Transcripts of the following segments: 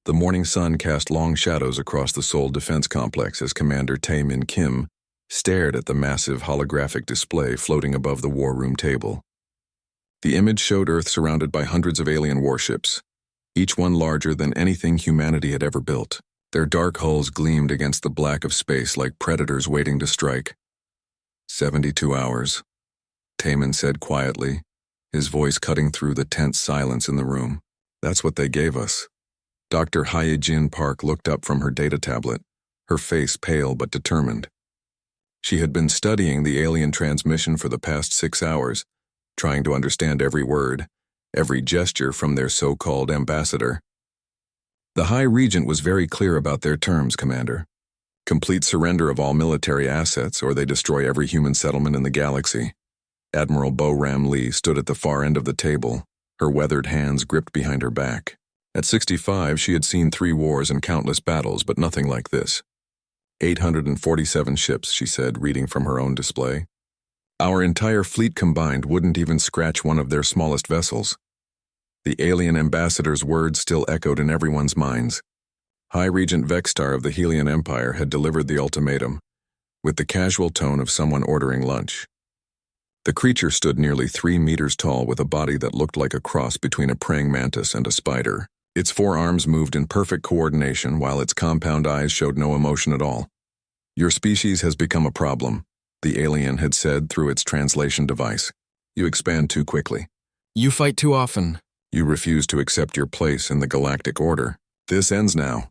The morning sun cast long shadows across the Seoul Defense Complex as Commander Tae-min Kim stared at the massive holographic display floating above the war room table. The image showed Earth surrounded by hundreds of alien warships, each one larger than anything humanity had ever built. Their dark hulls gleamed against the black of space like predators waiting to strike. 72 hours, Tae-min said quietly, his voice cutting through the tense silence in the room. That's what they gave us. Dr. Hye-jin Park looked up from her data tablet, her face pale but determined. She had been studying the alien transmission for the past 6 hours, trying to understand every word, every gesture from their so-called ambassador. The High Regent was very clear about their terms, Commander. Complete surrender of all military assets, or they destroy every human settlement in the galaxy. Admiral Bo-Ram Lee stood at the far end of the table, her weathered hands gripped behind her back. At 65, she had seen 3 wars and countless battles, but nothing like this. 847 ships, she said, reading from her own display. Our entire fleet combined wouldn't even scratch one of their smallest vessels. The alien ambassador's words still echoed in everyone's minds. High Regent Vextar of the Helian Empire had delivered the ultimatum, with the casual tone of someone ordering lunch. The creature stood nearly 3 meters tall with a body that looked like a cross between a praying mantis and a spider. Its 4 arms moved in perfect coordination while its compound eyes showed no emotion at all. Your species has become a problem, the alien had said through its translation device. You expand too quickly. You fight too often. You refuse to accept your place in the galactic order. This ends now.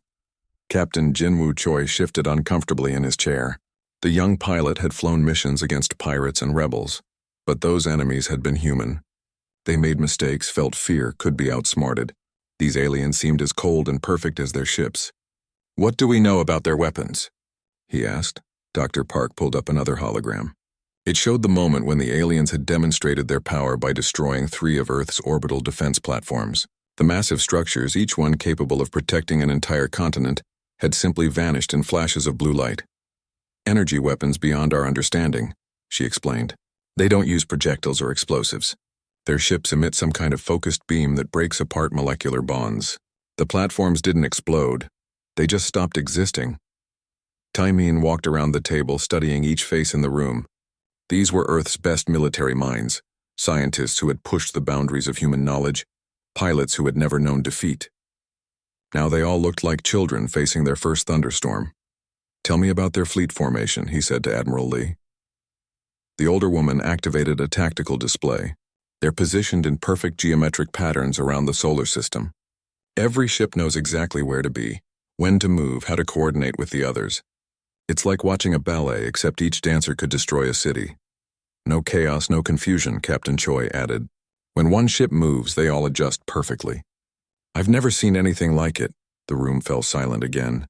Captain Jinwoo Choi shifted uncomfortably in his chair. The young pilot had flown missions against pirates and rebels, but those enemies had been human. They made mistakes, felt fear, could be outsmarted. These aliens seemed as cold and perfect as their ships. What do we know about their weapons? He asked. Dr. Park pulled up another hologram. It showed the moment when the aliens had demonstrated their power by destroying 3 of Earth's orbital defense platforms. The massive structures, each one capable of protecting an entire continent, had simply vanished in flashes of blue light. Energy weapons beyond our understanding, she explained. They don't use projectiles or explosives. Their ships emit some kind of focused beam that breaks apart molecular bonds. The platforms didn't explode. They just stopped existing. Tae-min walked around the table, studying each face in the room. These were Earth's best military minds, scientists who had pushed the boundaries of human knowledge, pilots who had never known defeat. Now they all looked like children facing their first thunderstorm. Tell me about their fleet formation, he said to Admiral Lee. The older woman activated a tactical display. They're positioned in perfect geometric patterns around the solar system. Every ship knows exactly where to be, when to move, how to coordinate with the others. It's like watching a ballet, except each dancer could destroy a city. No chaos, no confusion, Captain Choi added. When one ship moves, they all adjust perfectly. I've never seen anything like it. The room fell silent again.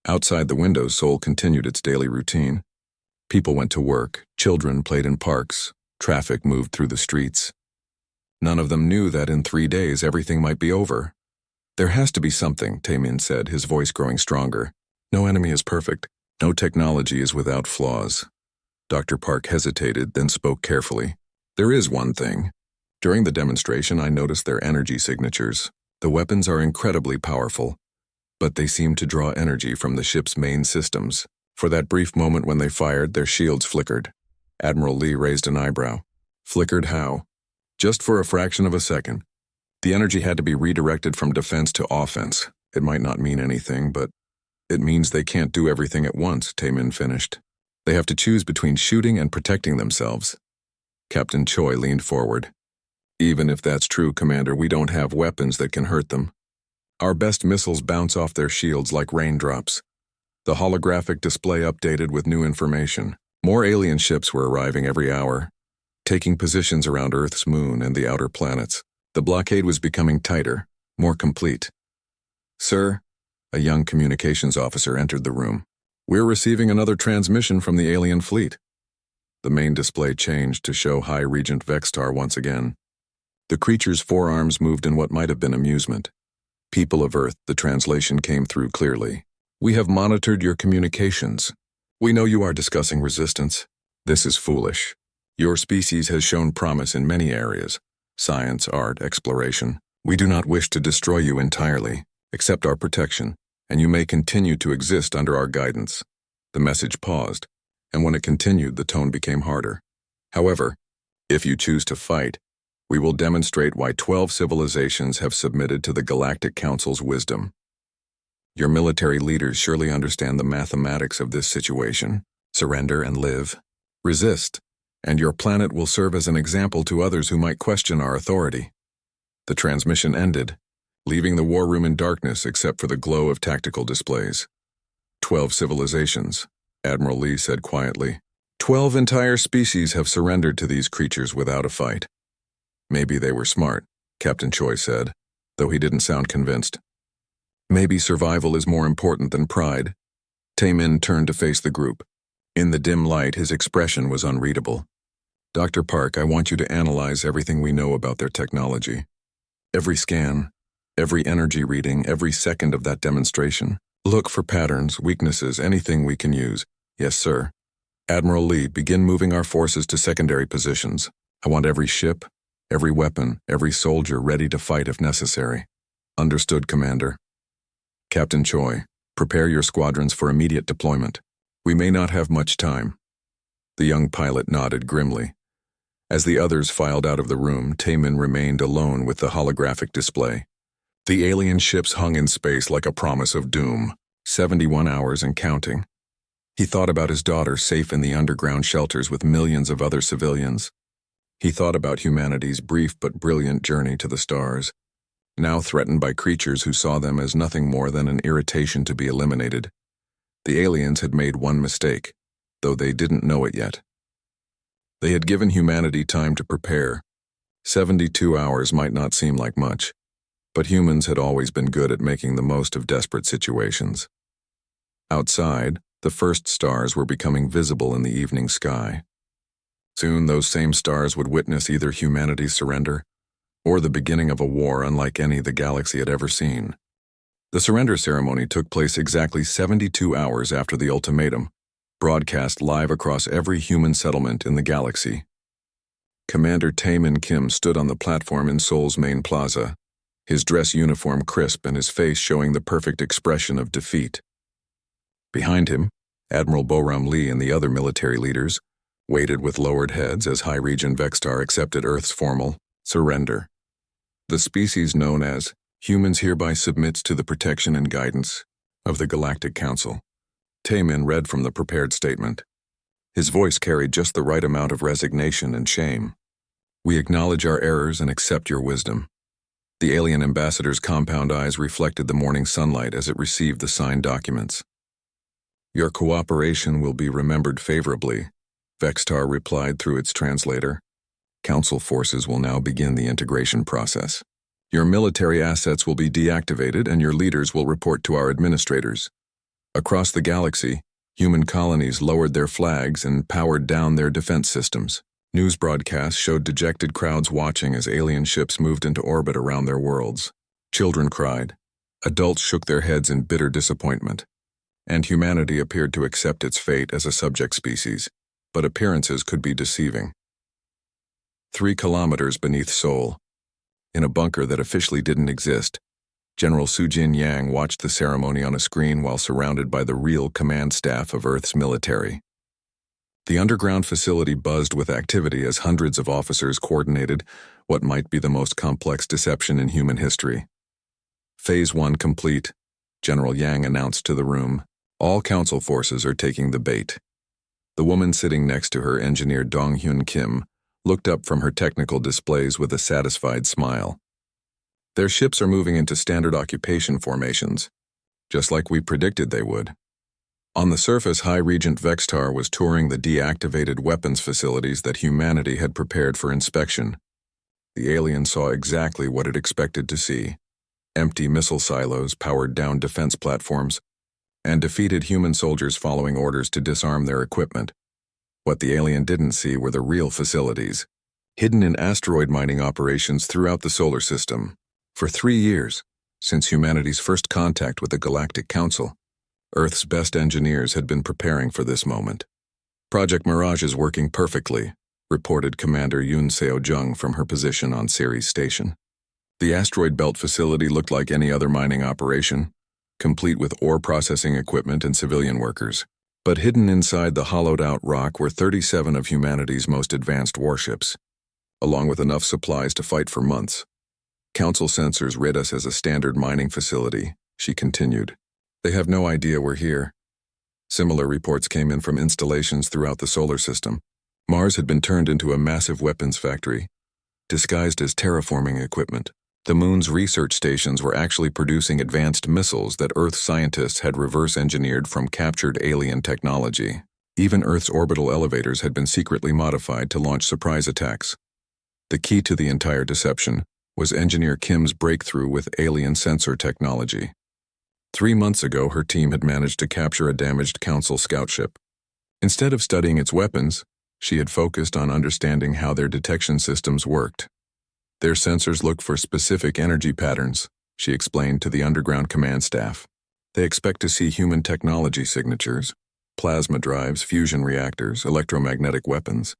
Outside the window, Seoul continued its daily routine. People went to work, children played in parks, traffic moved through the streets. None of them knew that in 3 days everything might be over. There has to be something, Tae-min said, his voice growing stronger. No enemy is perfect. No technology is without flaws. Dr. Park hesitated, then spoke carefully. There is one thing. During the demonstration, I noticed their energy signatures. The weapons are incredibly powerful, but they seem to draw energy from the ship's main systems. For that brief moment when they fired, their shields flickered. Admiral Lee raised an eyebrow. Flickered how? Just for a fraction of a second. The energy had to be redirected from defense to offense. It might not mean anything, but it means they can't do everything at once, Tae-min finished. They have to choose between shooting and protecting themselves. Captain Choi leaned forward. Even if that's true, Commander, we don't have weapons that can hurt them. Our best missiles bounce off their shields like raindrops. The holographic display updated with new information. More alien ships were arriving every hour, taking positions around Earth's moon and the outer planets. The blockade was becoming tighter, more complete. Sir, a young communications officer entered the room. We're receiving another transmission from the alien fleet. The main display changed to show High Regent Vextar once again. The creature's 4 arms moved in what might have been amusement. People of Earth, the translation came through clearly. We have monitored your communications. We know you are discussing resistance. This is foolish. Your species has shown promise in many areas. Science, art, exploration. We do not wish to destroy you entirely. Accept our protection, and you may continue to exist under our guidance." The message paused, and when it continued, the tone became harder. "However, if you choose to fight, we will demonstrate why 12 civilizations have submitted to the Galactic Council's wisdom. Your military leaders surely understand the mathematics of this situation. Surrender and live. Resist, and your planet will serve as an example to others who might question our authority." The transmission ended, leaving the war room in darkness except for the glow of tactical displays. 12 civilizations, Admiral Lee said quietly. 12 entire species have surrendered to these creatures without a fight. "Maybe they were smart," Captain Choi said, though he didn't sound convinced. "Maybe survival is more important than pride." Taemin turned to face the group. In the dim light, his expression was unreadable. "Dr. Park, I want you to analyze everything we know about their technology. Every scan, every energy reading, every second of that demonstration. Look for patterns, weaknesses, anything we can use." "Yes, sir." "Admiral Lee, begin moving our forces to secondary positions. I want every ship, every weapon, every soldier ready to fight if necessary." "Understood, Commander." "Captain Choi, prepare your squadrons for immediate deployment. We may not have much time." The young pilot nodded grimly. As the others filed out of the room, Taemin remained alone with the holographic display. The alien ships hung in space like a promise of doom, 71 hours and counting. He thought about his daughter safe in the underground shelters with millions of other civilians. He thought about humanity's brief but brilliant journey to the stars, now threatened by creatures who saw them as nothing more than an irritation to be eliminated. The aliens had made one mistake, though they didn't know it yet. They had given humanity time to prepare. 72 hours might not seem like much, but humans had always been good at making the most of desperate situations. Outside, the first stars were becoming visible in the evening sky. Soon those same stars would witness either humanity's surrender or the beginning of a war unlike any the galaxy had ever seen. The surrender ceremony took place exactly 72 hours after the ultimatum, broadcast live across every human settlement in the galaxy. Commander Taemin Kim stood on the platform in Seoul's main plaza, his dress uniform crisp and his face showing the perfect expression of defeat. Behind him, Admiral Boram Lee and the other military leaders waited with lowered heads as High Regent Vextar accepted Earth's formal surrender. The species known as humans hereby submits to the protection and guidance of the Galactic Council. Taemin read from the prepared statement. His voice carried just the right amount of resignation and shame. "We acknowledge our errors and accept your wisdom." The alien ambassador's compound eyes reflected the morning sunlight as it received the signed documents. "Your cooperation will be remembered favorably," Vextar replied through its translator. "Council forces will now begin the integration process. Your military assets will be deactivated and your leaders will report to our administrators." Across the galaxy, human colonies lowered their flags and powered down their defense systems. News broadcasts showed dejected crowds watching as alien ships moved into orbit around their worlds. Children cried. Adults shook their heads in bitter disappointment. And humanity appeared to accept its fate as a subject species, but appearances could be deceiving. 3 kilometers beneath Seoul, in a bunker that officially didn't exist, General Sujin Yang watched the ceremony on a screen while surrounded by the real command staff of Earth's military. The underground facility buzzed with activity as hundreds of officers coordinated what might be the most complex deception in human history. Phase 1 complete, General Yang announced to the room. All council forces are taking the bait. The woman sitting next to her, Engineer Dong-Hyun Kim, looked up from her technical displays with a satisfied smile. "Their ships are moving into standard occupation formations, just like we predicted they would." On the surface, High Regent Vextar was touring the deactivated weapons facilities that humanity had prepared for inspection. The alien saw exactly what it expected to see: empty missile silos, powered down defense platforms, and defeated human soldiers following orders to disarm their equipment. What the alien didn't see were the real facilities, hidden in asteroid mining operations throughout the solar system. For 3 years, since humanity's first contact with the Galactic Council, Earth's best engineers had been preparing for this moment. "Project Mirage is working perfectly," reported Commander Yoon Seo-jung from her position on Ceres Station. The asteroid belt facility looked like any other mining operation, complete with ore processing equipment and civilian workers. But hidden inside the hollowed-out rock were 37 of humanity's most advanced warships, along with enough supplies to fight for months. Council sensors read us as a standard mining facility, she continued. They have no idea we're here. Similar reports came in from installations throughout the solar system. Mars had been turned into a massive weapons factory, disguised as terraforming equipment. The moon's research stations were actually producing advanced missiles that Earth scientists had reverse-engineered from captured alien technology. Even Earth's orbital elevators had been secretly modified to launch surprise attacks. The key to the entire deception was Engineer Kim's breakthrough with alien sensor technology. 3 months ago, her team had managed to capture a damaged Council scout ship. Instead of studying its weapons, she had focused on understanding how their detection systems worked. Their sensors look for specific energy patterns, she explained to the underground command staff. They expect to see human technology signatures, plasma drives, fusion reactors, electromagnetic weapons.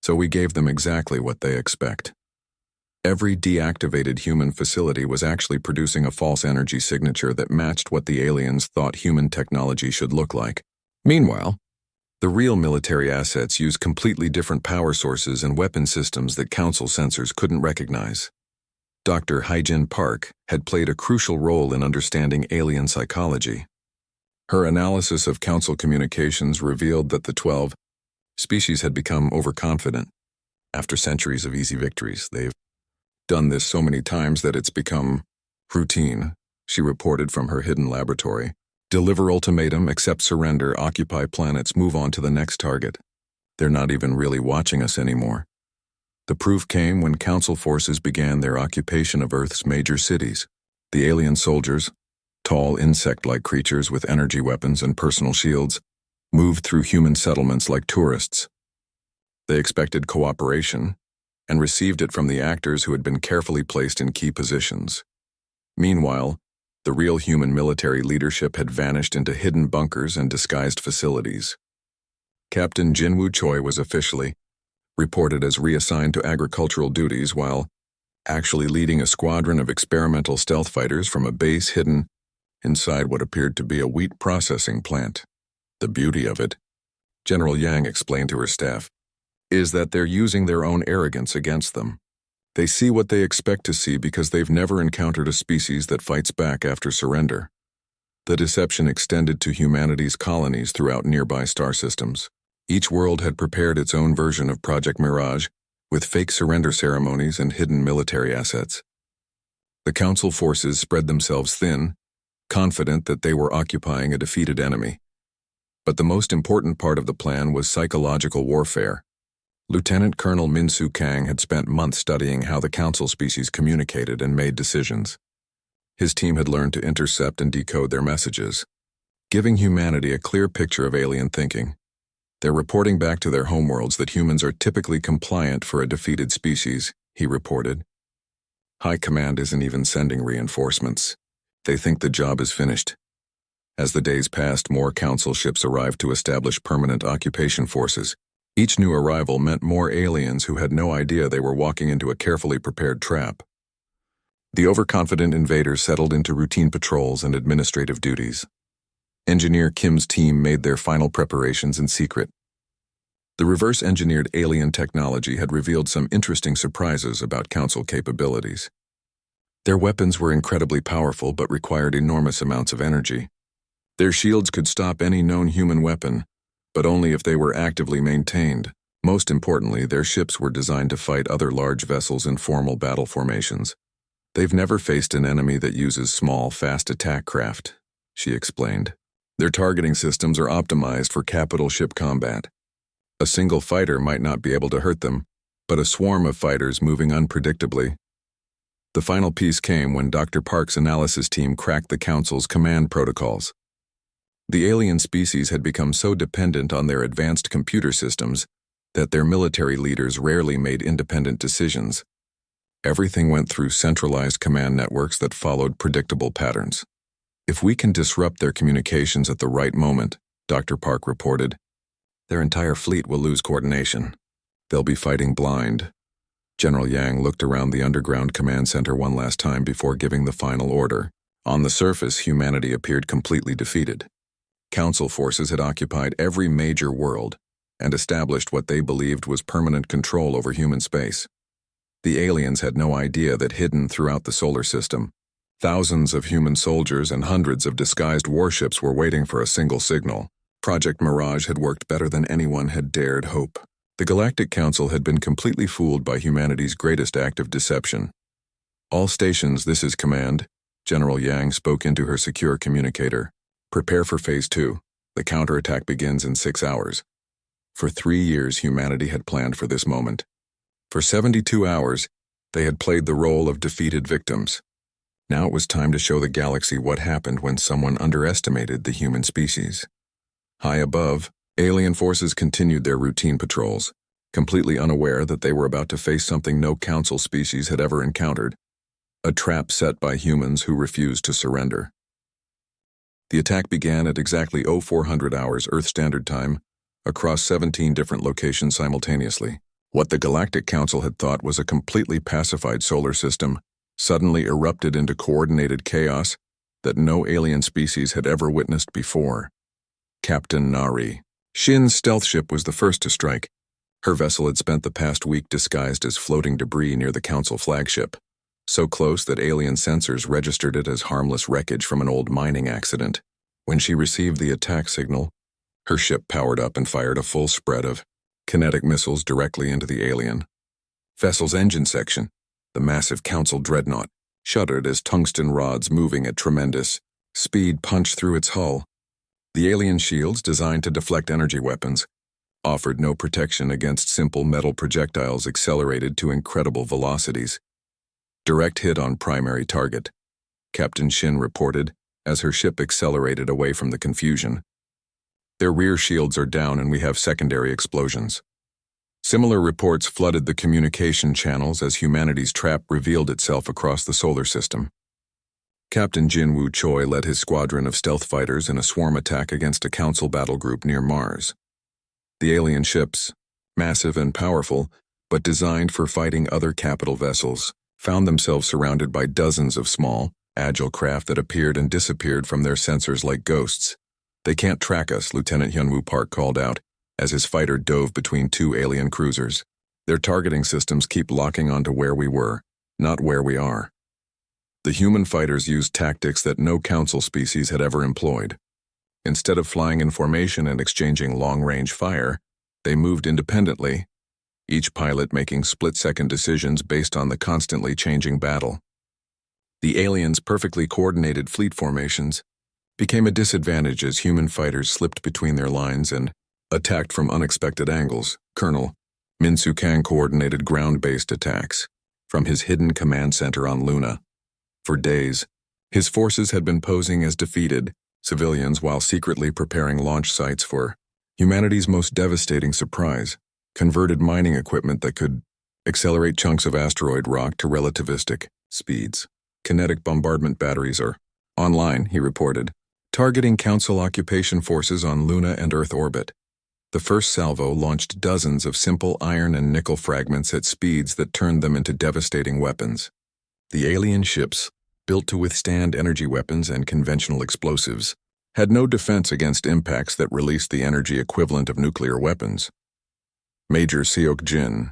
So we gave them exactly what they expect. Every deactivated human facility was actually producing a false energy signature that matched what the aliens thought human technology should look like. Meanwhile, the real military assets use completely different power sources and weapon systems that Council sensors couldn't recognize. Dr. Hyjin Park had played a crucial role in understanding alien psychology. Her analysis of Council communications revealed that the 12 species had become overconfident. After centuries of easy victories, they've done this so many times that it's become routine, she reported from her hidden laboratory. Deliver ultimatum, accept surrender, occupy planets, move on to the next target. They're not even really watching us anymore. The proof came when Council forces began their occupation of Earth's major cities. The alien soldiers, tall insect-like creatures with energy weapons and personal shields, moved through human settlements like tourists. They expected cooperation and received it from the actors who had been carefully placed in key positions. Meanwhile, the real human military leadership had vanished into hidden bunkers and disguised facilities. Captain Jinwoo Choi was officially reported as reassigned to agricultural duties while actually leading a squadron of experimental stealth fighters from a base hidden inside what appeared to be a wheat processing plant. The beauty of it, General Yang explained to her staff, is that they're using their own arrogance against them. They see what they expect to see because they've never encountered a species that fights back after surrender. The deception extended to humanity's colonies throughout nearby star systems. Each world had prepared its own version of Project Mirage, with fake surrender ceremonies and hidden military assets. The Council forces spread themselves thin, confident that they were occupying a defeated enemy. But the most important part of the plan was psychological warfare. Lieutenant Colonel Min-Soo Kang had spent months studying how the Council species communicated and made decisions. His team had learned to intercept and decode their messages, giving humanity a clear picture of alien thinking. They're reporting back to their homeworlds that humans are typically compliant for a defeated species, he reported. High Command isn't even sending reinforcements. They think the job is finished. As the days passed, more Council ships arrived to establish permanent occupation forces. Each new arrival meant more aliens who had no idea they were walking into a carefully prepared trap. The overconfident invaders settled into routine patrols and administrative duties. Engineer Kim's team made their final preparations in secret. The reverse-engineered alien technology had revealed some interesting surprises about Council capabilities. Their weapons were incredibly powerful but required enormous amounts of energy. Their shields could stop any known human weapon, but only if they were actively maintained. Most importantly, their ships were designed to fight other large vessels in formal battle formations. They've never faced an enemy that uses small, fast attack craft, she explained. Their targeting systems are optimized for capital ship combat. A single fighter might not be able to hurt them, but a swarm of fighters moving unpredictably. The final piece came when Dr. Park's analysis team cracked the Council's command protocols. The alien species had become so dependent on their advanced computer systems that their military leaders rarely made independent decisions. Everything went through centralized command networks that followed predictable patterns. If we can disrupt their communications at the right moment, Dr. Park reported, their entire fleet will lose coordination. They'll be fighting blind, General Yang looked around the underground command center one last time before giving the final order. On the surface, humanity appeared completely defeated. Council forces had occupied every major world and established what they believed was permanent control over human space. The aliens had no idea that hidden throughout the solar system, thousands of human soldiers and hundreds of disguised warships were waiting for a single signal. Project Mirage had worked better than anyone had dared hope. The Galactic Council had been completely fooled by humanity's greatest act of deception. "All stations, this is command." General Yang spoke into her secure communicator. "Prepare for Phase 2. The counterattack begins in 6 hours." For 3 years, humanity had planned for this moment. For 72 hours, they had played the role of defeated victims. Now it was time to show the galaxy what happened when someone underestimated the human species. High above, alien forces continued their routine patrols, completely unaware that they were about to face something no council species had ever encountered: a trap set by humans who refused to surrender. The attack began at exactly 0400 hours Earth Standard Time, across 17 different locations simultaneously. What the Galactic Council had thought was a completely pacified solar system suddenly erupted into coordinated chaos that no alien species had ever witnessed before. Captain Nari Shin's stealth ship was the first to strike. Her vessel had spent the past week disguised as floating debris near the Council flagship, so close that alien sensors registered it as harmless wreckage from an old mining accident. When she received the attack signal, her ship powered up and fired a full spread of kinetic missiles directly into the alien vessel's engine section. The massive Council dreadnought shuddered as tungsten rods moving at tremendous speed punched through its hull. The alien shields, designed to deflect energy weapons, offered no protection against simple metal projectiles accelerated to incredible velocities. "Direct hit on primary target," Captain Shin reported as her ship accelerated away from the confusion. "Their rear shields are down and we have secondary explosions." Similar reports flooded the communication channels as humanity's trap revealed itself across the solar system. Captain Jinwoo Choi led his squadron of stealth fighters in a swarm attack against a Council battle group near Mars. The alien ships, massive and powerful, but designed for fighting other capital vessels, found themselves surrounded by dozens of small, agile craft that appeared and disappeared from their sensors like ghosts. "They can't track us," Lieutenant Hyunwoo Park called out, as his fighter dove between 2 alien cruisers. "Their targeting systems keep locking onto where we were, not where we are." The human fighters used tactics that no Council species had ever employed. Instead of flying in formation and exchanging long-range fire, they moved independently, each pilot making split-second decisions based on the constantly changing battle. The aliens' perfectly coordinated fleet formations became a disadvantage as human fighters slipped between their lines and attacked from unexpected angles. Colonel Min-Soo Kang coordinated ground-based attacks from his hidden command center on Luna. For days, his forces had been posing as defeated civilians while secretly preparing launch sites for humanity's most devastating surprise: converted mining equipment that could accelerate chunks of asteroid rock to relativistic speeds. "Kinetic bombardment batteries are online," he reported, targeting Council occupation forces on Luna and Earth orbit. The first salvo launched dozens of simple iron and nickel fragments at speeds that turned them into devastating weapons. The alien ships, built to withstand energy weapons and conventional explosives, had no defense against impacts that released the energy equivalent of nuclear weapons. Major Seok Jin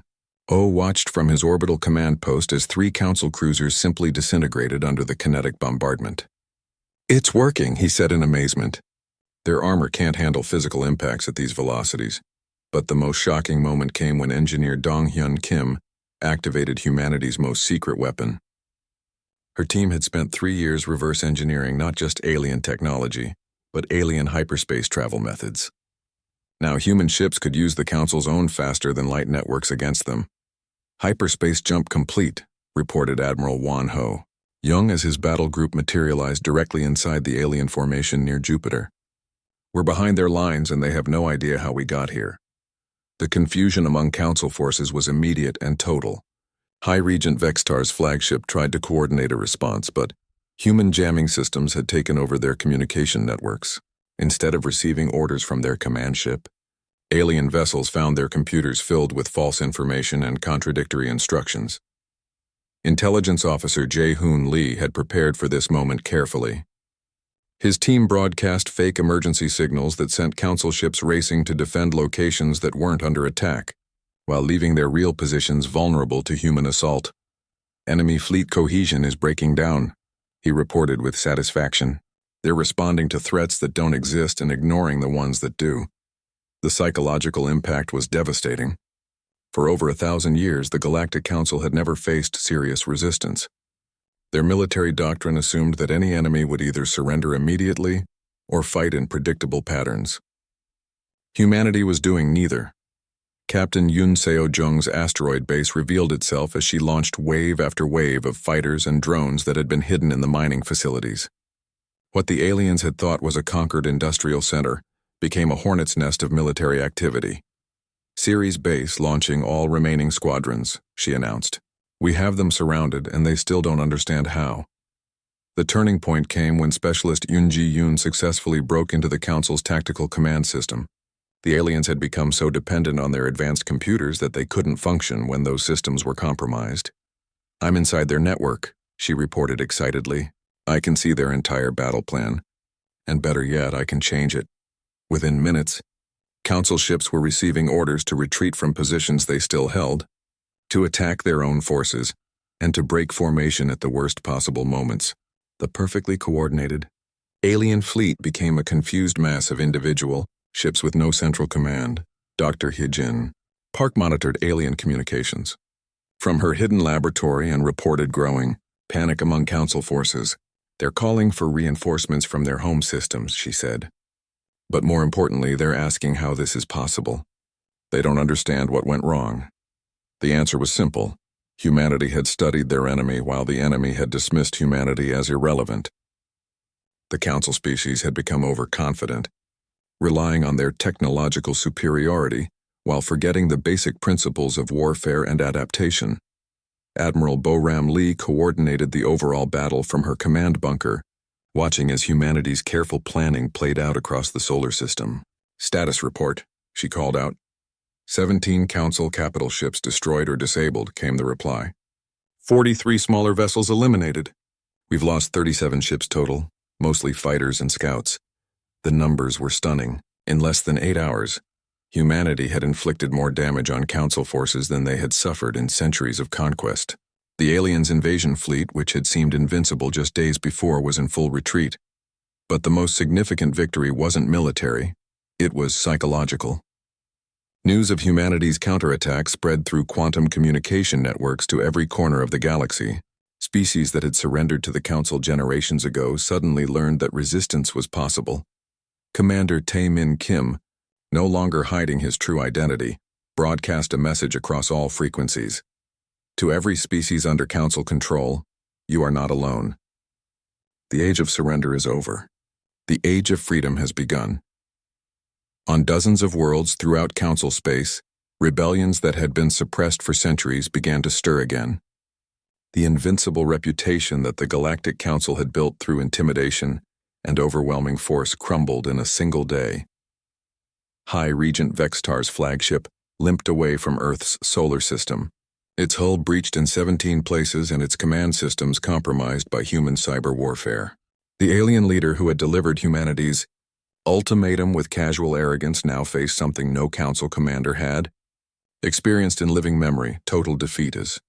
watched from his orbital command post as 3 Council cruisers simply disintegrated under the kinetic bombardment. "It's working," he said in amazement. Their armor can't handle physical impacts at these velocities. But the most shocking moment came when engineer Dong-hyun Kim activated humanity's most secret weapon. Her team had spent 3 years reverse engineering not just alien technology, but alien hyperspace travel methods. Now human ships could use the Council's own faster-than-light networks against them. "Hyperspace jump complete," reported Admiral Wan Ho, young as his battle group materialized directly inside the alien formation near Jupiter. "We're behind their lines and they have no idea how we got here." The confusion among Council forces was immediate and total. High Regent Vextar's flagship tried to coordinate a response, but human jamming systems had taken over their communication networks. Instead of receiving orders from their command ship, Alien vessels found their computers filled with false information and contradictory instructions. Intelligence Officer Jae-hoon Lee had prepared for this moment carefully. His team broadcast fake emergency signals that sent Council ships racing to defend locations that weren't under attack, while leaving their real positions vulnerable to human assault. "Enemy fleet cohesion is breaking down," he reported with satisfaction. "They're responding to threats that don't exist and ignoring the ones that do." The psychological impact was devastating. For over 1,000 years, the Galactic Council had never faced serious resistance. Their military doctrine assumed that any enemy would either surrender immediately or fight in predictable patterns. Humanity was doing neither. Captain Yoon Seo-jung's asteroid base revealed itself as she launched wave after wave of fighters and drones that had been hidden in the mining facilities. What the aliens had thought was a conquered industrial center became a hornet's nest of military activity. "Ceres Base launching all remaining squadrons," she announced. "We have them surrounded, and they still don't understand how." The turning point came when Specialist Yoon Ji-yoon successfully broke into the Council's tactical command system. The aliens had become so dependent on their advanced computers that they couldn't function when those systems were compromised. "I'm inside their network," she reported excitedly. "I can see their entire battle plan. And better yet, I can change it." Within minutes, Council ships were receiving orders to retreat from positions they still held, to attack their own forces, and to break formation at the worst possible moments. The perfectly coordinated alien fleet became a confused mass of individual ships with no central command. Dr. Hee-jin Park monitored alien communications. From her hidden laboratory and reported growing panic among Council forces. "They're calling for reinforcements from their home systems," she said. "But more importantly, they're asking how this is possible. They don't understand what went wrong." The answer was simple. Humanity had studied their enemy while the enemy had dismissed humanity as irrelevant. The Council species had become overconfident, relying on their technological superiority while forgetting the basic principles of warfare and adaptation. Admiral Bo-ram Lee coordinated the overall battle from her command bunker, watching as humanity's careful planning played out across the solar system. "Status report," she called out. 17 Council capital ships destroyed or disabled, came the reply. 43 smaller vessels eliminated. We've lost 37 ships total, mostly fighters and scouts. The numbers were stunning. In less than 8 hours, humanity had inflicted more damage on Council forces than they had suffered in centuries of conquest. The aliens' invasion fleet, which had seemed invincible just days before, was in full retreat. But the most significant victory wasn't military, it was psychological. News of humanity's counterattack spread through quantum communication networks to every corner of the galaxy. Species that had surrendered to the Council generations ago suddenly learned that resistance was possible. Commander Tae-min Kim, no longer hiding his true identity, broadcast a message across all frequencies. To every species under Council control, you are not alone. The age of surrender is over. The age of freedom has begun. On dozens of worlds throughout Council space, rebellions that had been suppressed for centuries began to stir again. The invincible reputation that the Galactic Council had built through intimidation and overwhelming force crumbled in a single day. High Regent Vextar's flagship limped away from Earth's solar system, its hull breached in 17 places and its command systems compromised by human cyber warfare. The alien leader who had delivered humanity's ultimatum with casual arrogance now faced something no Council commander had experienced in living memory: total defeat. As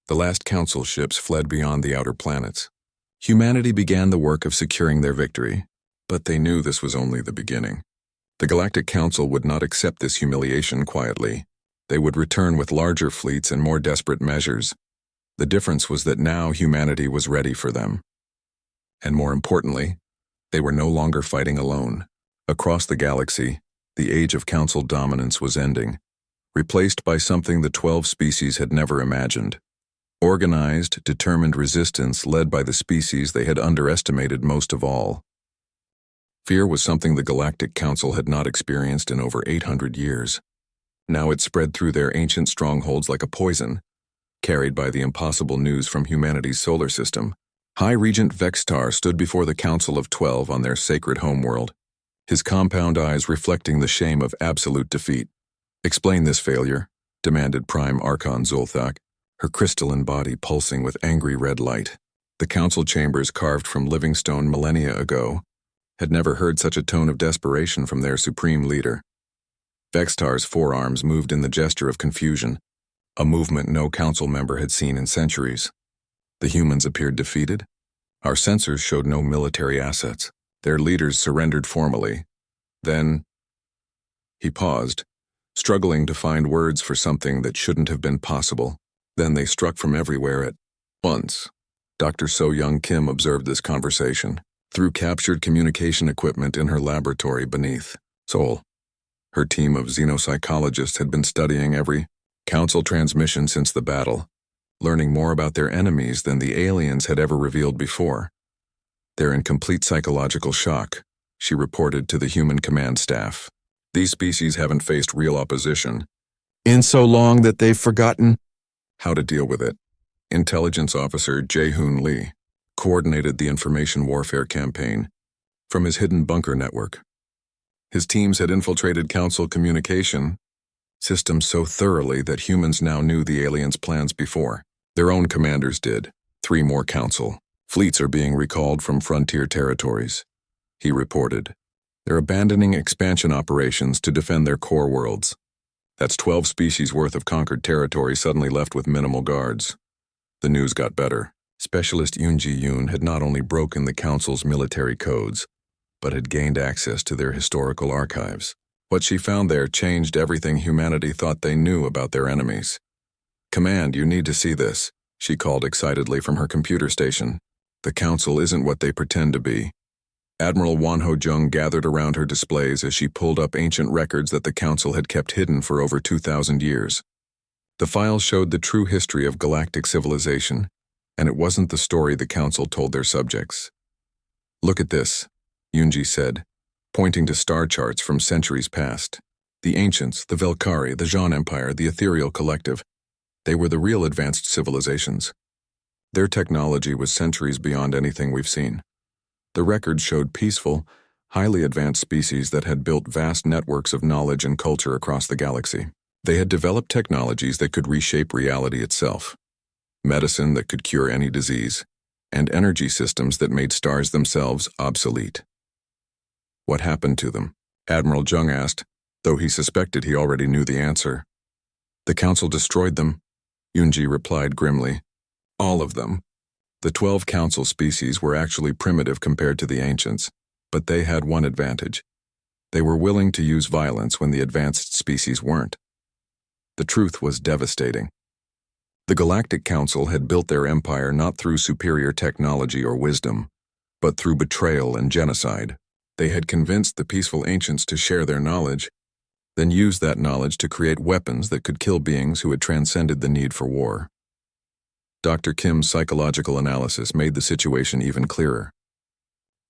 the last Council ships fled beyond the outer planets, humanity began the work of securing their victory, but they knew this was only the beginning. The Galactic Council would not accept this humiliation quietly. They would return with larger fleets and more desperate measures. The difference was that now humanity was ready for them. And more importantly, they were no longer fighting alone. Across the galaxy, the age of Council dominance was ending, replaced by something the 12 species had never imagined. Organized, determined resistance led by the species they had underestimated most of all. Fear was something the Galactic Council had not experienced in over 800 years. Now it spread through their ancient strongholds like a poison, carried by the impossible news from humanity's solar system. High Regent Vextar stood before the Council of 12 on their sacred homeworld. his compound eyes reflecting the shame of absolute defeat. "Explain this failure," demanded Prime Archon Zulthak, her crystalline body pulsing with angry red light. The council chambers carved from living stone millennia ago had never heard such a tone of desperation from their supreme leader. Vextar's forearms moved in the gesture of confusion, a movement no council member had seen in centuries. The humans appeared defeated. Our sensors showed no military assets. Their leaders surrendered formally. Then he paused, struggling to find words for something that shouldn't have been possible. Then they struck from everywhere at once. Dr. So-Young Kim observed this conversation through captured communication equipment in her laboratory beneath Seoul. Her team of xenopsychologists had been studying every council transmission since the battle, learning more about their enemies than the aliens had ever revealed before. "They're in complete psychological shock," she reported to the human command staff. "These species haven't faced real opposition in so long that they've forgotten how to deal with it." Intelligence Officer Jae-hoon Lee coordinated the information warfare campaign from his hidden bunker network. His teams had infiltrated council communication systems so thoroughly that humans now knew the aliens' plans before their own commanders did. 3 more council fleets are being recalled from frontier territories, he reported. They're abandoning expansion operations to defend their core worlds. That's 12 species worth of conquered territory suddenly left with minimal guards. The news got better. Specialist Yoon Ji-yoon had not only broken the council's military codes, but had gained access to their historical archives. What she found there changed everything humanity thought they knew about their enemies. "Command, you need to see this," she called excitedly from her computer station. "The council isn't what they pretend to be." Admiral Won Ho-jung gathered around her displays as she pulled up ancient records that the council had kept hidden for over 2,000 years. The files showed the true history of galactic civilization, and it wasn't the story the council told their subjects. "Look at this," Yoonji said, pointing to star charts from centuries past. The ancients, the Velkari, the Zhan Empire, the Ethereal Collective, they were the real advanced civilizations. Their technology was centuries beyond anything we've seen. The records showed peaceful, highly advanced species that had built vast networks of knowledge and culture across the galaxy. They had developed technologies that could reshape reality itself, medicine that could cure any disease, and energy systems that made stars themselves obsolete. "What happened to them?" Admiral Jung asked, though he suspected he already knew the answer. "The council destroyed them," Yoonji replied grimly. "All of them." The 12 council species were actually primitive compared to the ancients, but they had one advantage. They were willing to use violence when the advanced species weren't. The truth was devastating. The Galactic Council had built their empire not through superior technology or wisdom, but through betrayal and genocide. They had convinced the peaceful ancients to share their knowledge, then used that knowledge to create weapons that could kill beings who had transcended the need for war. Dr. Kim's psychological analysis made the situation even clearer.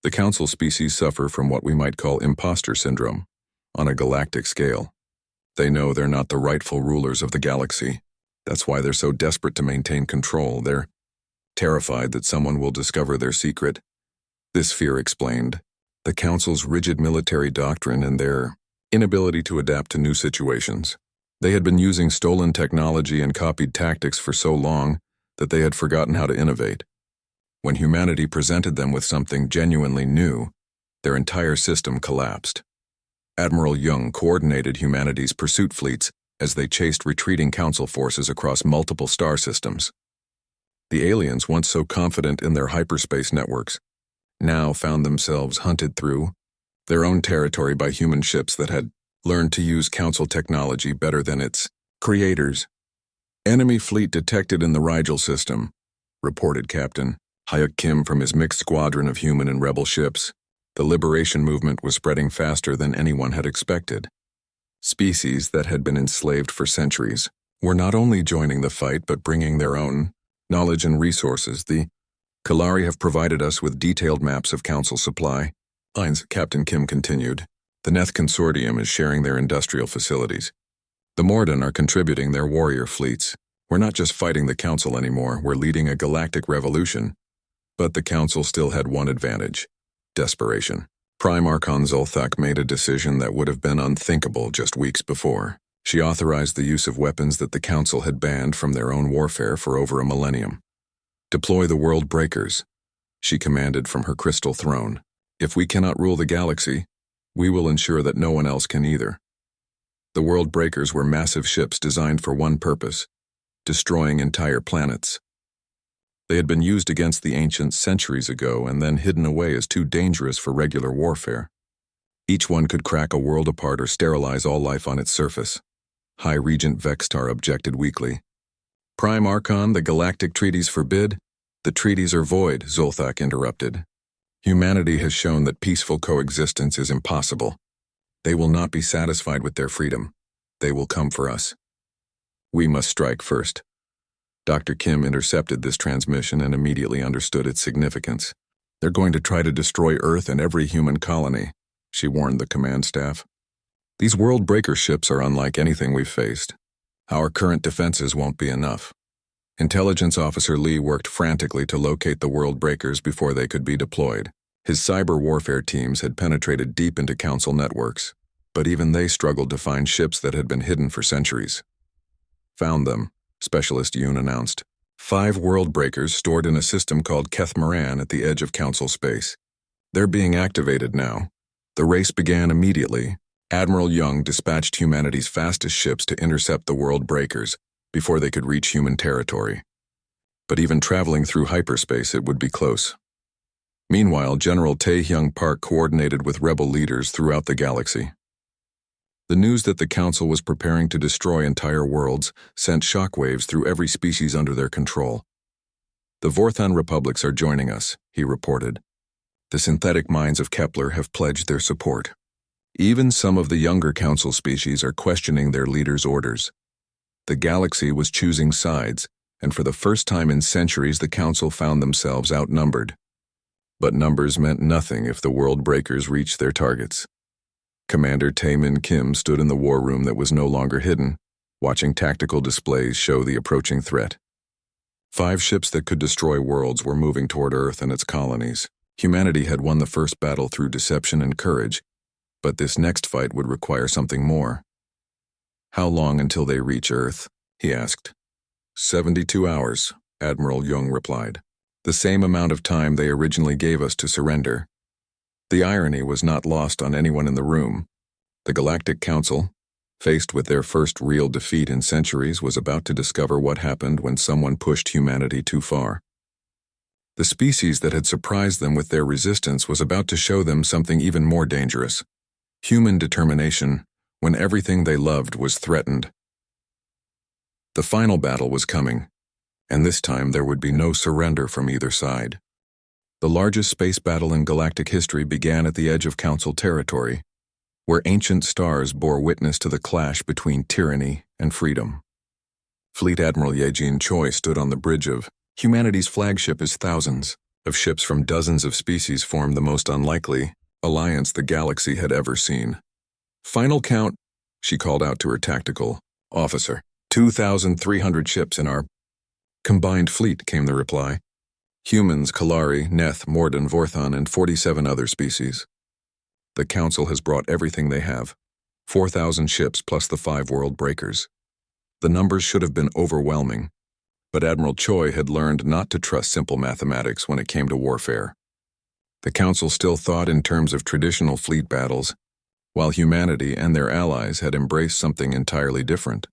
The council species suffer from what we might call imposter syndrome on a galactic scale. They know they're not the rightful rulers of the galaxy. That's why they're so desperate to maintain control. They're terrified that someone will discover their secret. This fear explained the council's rigid military doctrine and their inability to adapt to new situations. They had been using stolen technology and copied tactics for so long that they had forgotten how to innovate. When humanity presented them with something genuinely new, their entire system collapsed. Admiral Jung coordinated humanity's pursuit fleets as they chased retreating council forces across multiple star systems. The aliens, once so confident in their hyperspace networks, now found themselves hunted through their own territory by human ships that had learned to use council technology better than its creators. "Enemy fleet detected in the Rigel system," reported Captain Hyuk Kim from his mixed squadron of human and rebel ships. The liberation movement was spreading faster than anyone had expected. Species that had been enslaved for centuries were not only joining the fight but bringing their own knowledge and resources. "The Kalari have provided us with detailed maps of council supply lines," Captain Kim continued. "The Neth Consortium is sharing their industrial facilities. The Morden are contributing their warrior fleets. We're not just fighting the council anymore, we're leading a galactic revolution." But the council still had one advantage: desperation. Prime Archon Zolthak made a decision that would have been unthinkable just weeks before. She authorized the use of weapons that the Council had banned from their own warfare for over a millennium. Deploy the World Breakers, she commanded from her crystal throne. If we cannot rule the galaxy, we will ensure that no one else can either. The World Breakers were massive ships designed for one purpose: destroying entire planets. They had been used against the ancients centuries ago and then hidden away as too dangerous for regular warfare. Each one could crack a world apart or sterilize all life on its surface. High Regent Vextar objected weakly. Prime Archon, the galactic treaties forbid. The treaties are void, Zolthak interrupted. Humanity has shown that peaceful coexistence is impossible. They will not be satisfied with their freedom. They will come for us. We must strike first. Dr. Kim intercepted this transmission and immediately understood its significance. They're going to try to destroy Earth and every human colony, she warned the command staff. These World Breaker ships are unlike anything we've faced. Our current defenses won't be enough. Intelligence Officer Lee worked frantically to locate the World Breakers before they could be deployed. His cyber warfare teams had penetrated deep into Council networks, but even they struggled to find ships that had been hidden for centuries. Found them, Specialist Yoon announced. 5 World Breakers stored in a system called Kethmaran at the edge of Council space. They're being activated now. The race began immediately. Admiral Young dispatched humanity's fastest ships to intercept the World Breakers before they could reach human territory. But even traveling through hyperspace, it would be close. Meanwhile, General Taehyung Park coordinated with rebel leaders throughout the galaxy. The news that the Council was preparing to destroy entire worlds sent shockwaves through every species under their control. The Vorthon republics are joining us, he reported. The synthetic minds of Kepler have pledged their support. Even some of the younger Council species are questioning their leaders' orders. The galaxy was choosing sides, and for the first time in centuries the Council found themselves outnumbered. But numbers meant nothing if the World Breakers reached their targets. Commander Taemin Kim stood in the war room that was no longer hidden, watching tactical displays show the approaching threat. 5 ships that could destroy worlds were moving toward Earth and its colonies. Humanity had won the first battle through deception and courage, but this next fight would require something more. How long until they reach Earth? He asked. 72 hours, Admiral Young replied. The same amount of time they originally gave us to surrender. The irony was not lost on anyone in the room. The Galactic Council, faced with their first real defeat in centuries, was about to discover what happened when someone pushed humanity too far. The species that had surprised them with their resistance was about to show them something even more dangerous: human determination, when everything they loved was threatened. The final battle was coming, and this time there would be no surrender from either side. The largest space battle in galactic history began at the edge of Council territory, where ancient stars bore witness to the clash between tyranny and freedom. Fleet Admiral Yejin Choi stood on the bridge of humanity's flagship as thousands of ships from dozens of species formed the most unlikely alliance the galaxy had ever seen. Final count, she called out to her tactical officer. 2,300 ships in our combined fleet, came the reply. Humans, Kalari, Neth, Morden, Vorthon, and 47 other species. The Council has brought everything they have. 4,000 ships plus the 5 World Breakers. The numbers should have been overwhelming, but Admiral Choi had learned not to trust simple mathematics when it came to warfare. The Council still thought in terms of traditional fleet battles, while humanity and their allies had embraced something entirely different.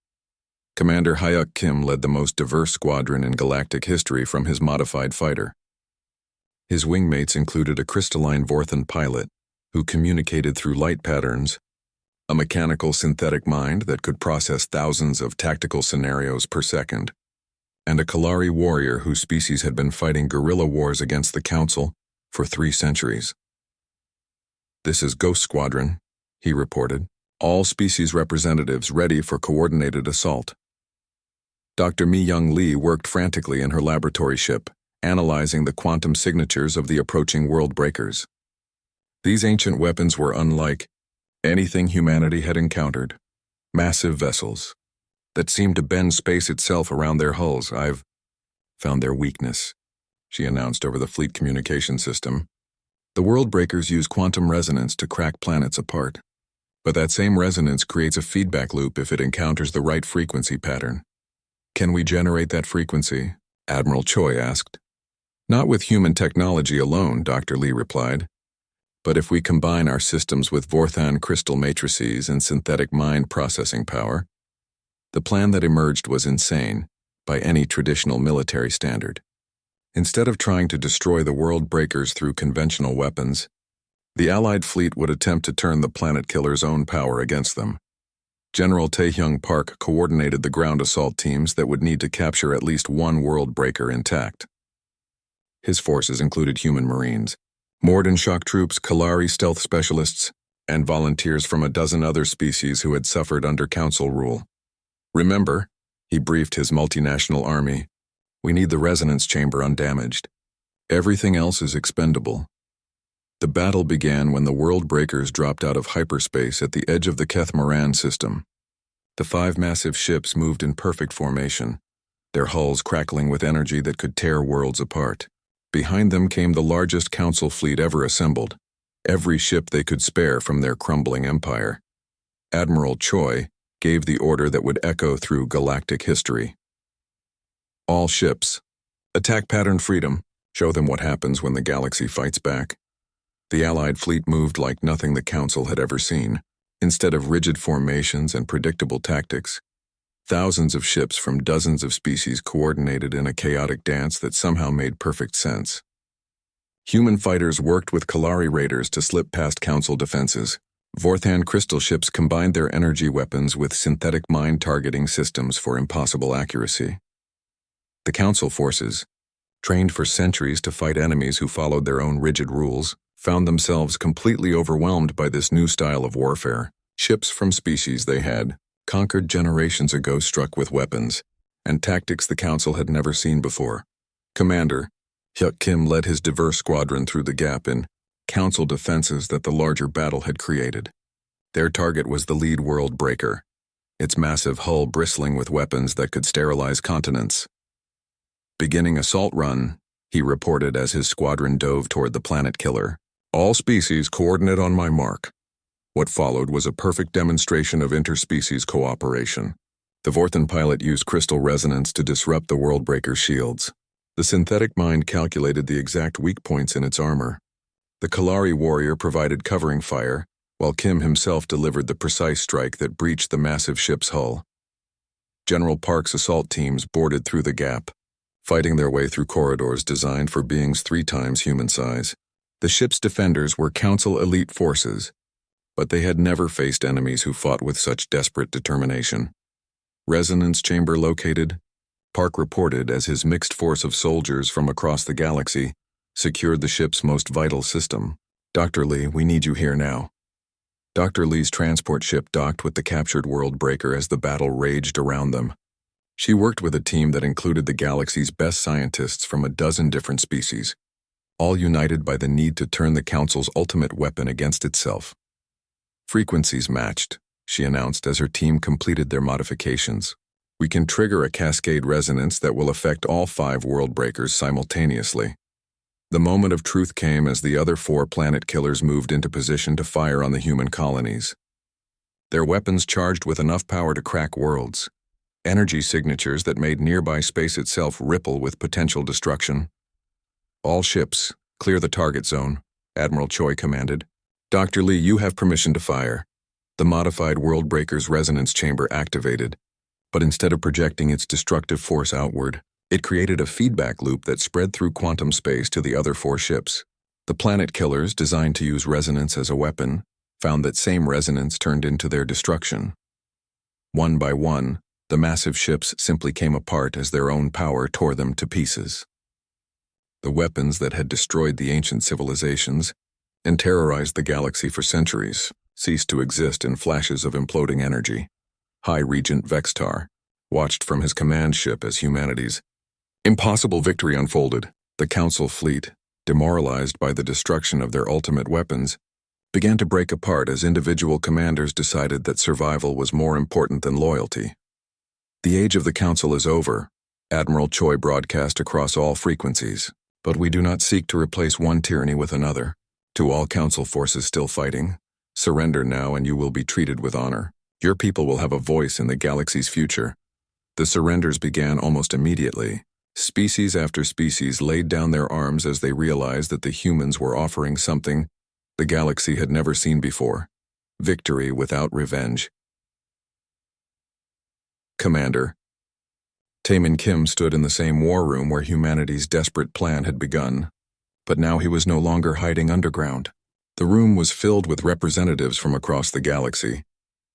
Commander Hyuk Kim led the most diverse squadron in galactic history from his modified fighter. His wingmates included a crystalline Vorthon pilot, who communicated through light patterns, a mechanical synthetic mind that could process thousands of tactical scenarios per second, and a Kalari warrior whose species had been fighting guerrilla wars against the Council for 3 centuries. "This is Ghost Squadron," he reported. "All species representatives ready for coordinated assault." Dr. Mi-Young Lee worked frantically in her laboratory ship, analyzing the quantum signatures of the approaching World Breakers. These ancient weapons were unlike anything humanity had encountered. Massive vessels that seemed to bend space itself around their hulls. "I've found their weakness," she announced over the fleet communication system. The world breakers use quantum resonance to crack planets apart. But that same resonance creates a feedback loop if it encounters the right frequency pattern. Can we generate that frequency? Admiral Choi asked. Not with human technology alone, Dr. Lee replied. But if we combine our systems with Vorthan crystal matrices and synthetic mind processing power, the plan that emerged was insane by any traditional military standard. Instead of trying to destroy the world breakers through conventional weapons, the Allied fleet would attempt to turn the planet killer's own power against them. General Taehyung Park coordinated the ground assault teams that would need to capture at least one world breaker intact. His forces included human marines, Morden shock troops, Kalari stealth specialists, and volunteers from a dozen other species who had suffered under Council rule. Remember, he briefed his multinational army, we need the resonance chamber undamaged. Everything else is expendable. The battle began when the world breakers dropped out of hyperspace at the edge of the Keth Moran system. The 5 massive ships moved in perfect formation, their hulls crackling with energy that could tear worlds apart. Behind them came the largest Council fleet ever assembled, every ship they could spare from their crumbling empire. Admiral Choi gave the order that would echo through galactic history. All ships, attack pattern freedom, show them what happens when the galaxy fights back. The Allied fleet moved like nothing the Council had ever seen. Instead of rigid formations and predictable tactics, thousands of ships from dozens of species coordinated in a chaotic dance that somehow made perfect sense. Human fighters worked with Kalari raiders to slip past Council defenses. Vorthan crystal ships combined their energy weapons with synthetic mind targeting systems for impossible accuracy. The Council forces, trained for centuries to fight enemies who followed their own rigid rules, found themselves completely overwhelmed by this new style of warfare. Ships from species they had conquered generations ago struck with weapons and tactics the Council had never seen before. Commander Hyuk Kim led his diverse squadron through the gap in Council defenses that the larger battle had created. Their target was the lead world breaker, its massive hull bristling with weapons that could sterilize continents. Beginning assault run, he reported as his squadron dove toward the planet killer. All species coordinate on my mark. What followed was a perfect demonstration of interspecies cooperation. The Vorthan pilot used crystal resonance to disrupt the worldbreaker's shields. The synthetic mind calculated the exact weak points in its armor. The Kalari warrior provided covering fire, while Kim himself delivered the precise strike that breached the massive ship's hull. General Park's assault teams boarded through the gap, fighting their way through corridors designed for beings 3 times human size. The ship's defenders were Council elite forces, but they had never faced enemies who fought with such desperate determination. Resonance chamber located, Park reported as his mixed force of soldiers from across the galaxy secured the ship's most vital system. Dr. Lee, we need you here now. Dr. Lee's transport ship docked with the captured world breaker as the battle raged around them. She worked with a team that included the galaxy's best scientists from a dozen different species, all united by the need to turn the Council's ultimate weapon against itself. Frequencies matched, she announced as her team completed their modifications. We can trigger a cascade resonance that will affect all 5 world breakers simultaneously. The moment of truth came as the other 4 planet killers moved into position to fire on the human colonies. Their weapons charged with enough power to crack worlds, energy signatures that made nearby space itself ripple with potential destruction. All ships, clear the target zone, Admiral Choi commanded. Dr. Lee, you have permission to fire. The modified world breaker's resonance chamber activated, but instead of projecting its destructive force outward, it created a feedback loop that spread through quantum space to the other 4 ships. The planet killers, designed to use resonance as a weapon, found that same resonance turned into their destruction. One by one, the massive ships simply came apart as their own power tore them to pieces. The weapons that had destroyed the ancient civilizations and terrorized the galaxy for centuries ceased to exist in flashes of imploding energy. High Regent Vextar watched from his command ship as humanity's impossible victory unfolded. The Council fleet, demoralized by the destruction of their ultimate weapons, began to break apart as individual commanders decided that survival was more important than loyalty. The age of the Council is over, Admiral Choi broadcast across all frequencies, but we do not seek to replace one tyranny with another. To all Council forces still fighting, surrender now and you will be treated with honor. Your people will have a voice in the galaxy's future. The surrenders began almost immediately. Species after species laid down their arms as they realized that the humans were offering something the galaxy had never seen before: victory without revenge. Commander. Taemin Kim stood in the same war room where humanity's desperate plan had begun, but now he was no longer hiding underground. The room was filled with representatives from across the galaxy,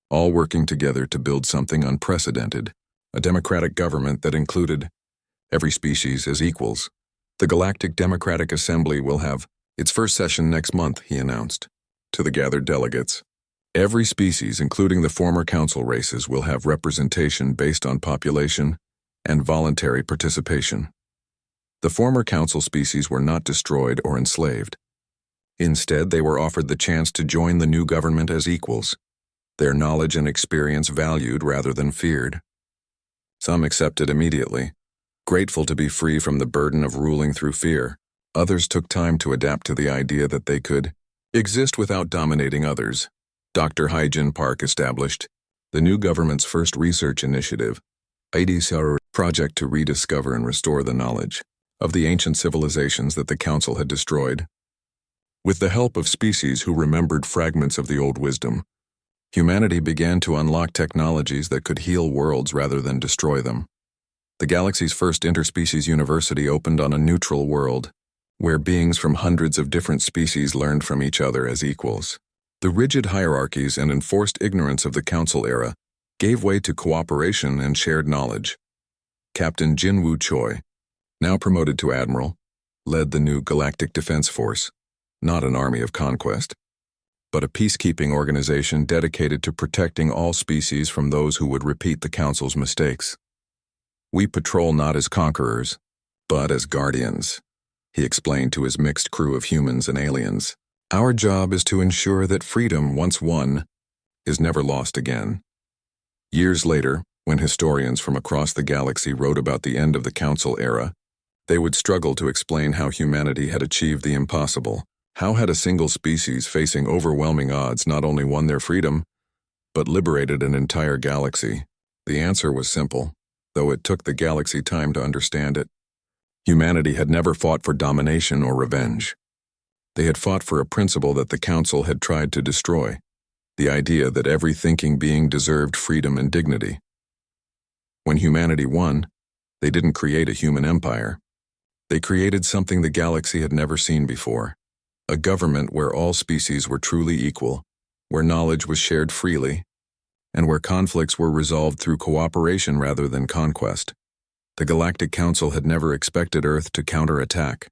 all working together to build something unprecedented, a democratic government that included every species as equals. The Galactic Democratic Assembly will have its first session next month, he announced to the gathered delegates. Every species, including the former council races, will have representation based on population and voluntary participation. The former council species were not destroyed or enslaved. Instead, they were offered the chance to join the new government as equals, their knowledge and experience valued rather than feared. Some accepted immediately, grateful to be free from the burden of ruling through fear. Others took time to adapt to the idea that they could exist without dominating others. Dr. Hyjin Park established the new government's first research initiative, HFY project to rediscover and restore the knowledge of the ancient civilizations that the Council had destroyed. With the help of species who remembered fragments of the old wisdom, humanity began to unlock technologies that could heal worlds rather than destroy them. The galaxy's first interspecies university opened on a neutral world, where beings from hundreds of different species learned from each other as equals. The rigid hierarchies and enforced ignorance of the Council era gave way to cooperation and shared knowledge. Captain Jinwoo Choi, now promoted to admiral, led the new Galactic Defense Force, not an army of conquest, but a peacekeeping organization dedicated to protecting all species from those who would repeat the Council's mistakes. We patrol not as conquerors, but as guardians, he explained to his mixed crew of humans and aliens. Our job is to ensure that freedom, once won, is never lost again. Years later, when historians from across the galaxy wrote about the end of the Council era, they would struggle to explain how humanity had achieved the impossible. How had a single species facing overwhelming odds not only won their freedom, but liberated an entire galaxy? The answer was simple, though it took the galaxy time to understand it. Humanity had never fought for domination or revenge. They had fought for a principle that the Council had tried to destroy, the idea that every thinking being deserved freedom and dignity. When humanity won, they didn't create a human empire. They created something the galaxy had never seen before. A government where all species were truly equal, where knowledge was shared freely, and where conflicts were resolved through cooperation rather than conquest. The Galactic Council had never expected Earth to counterattack.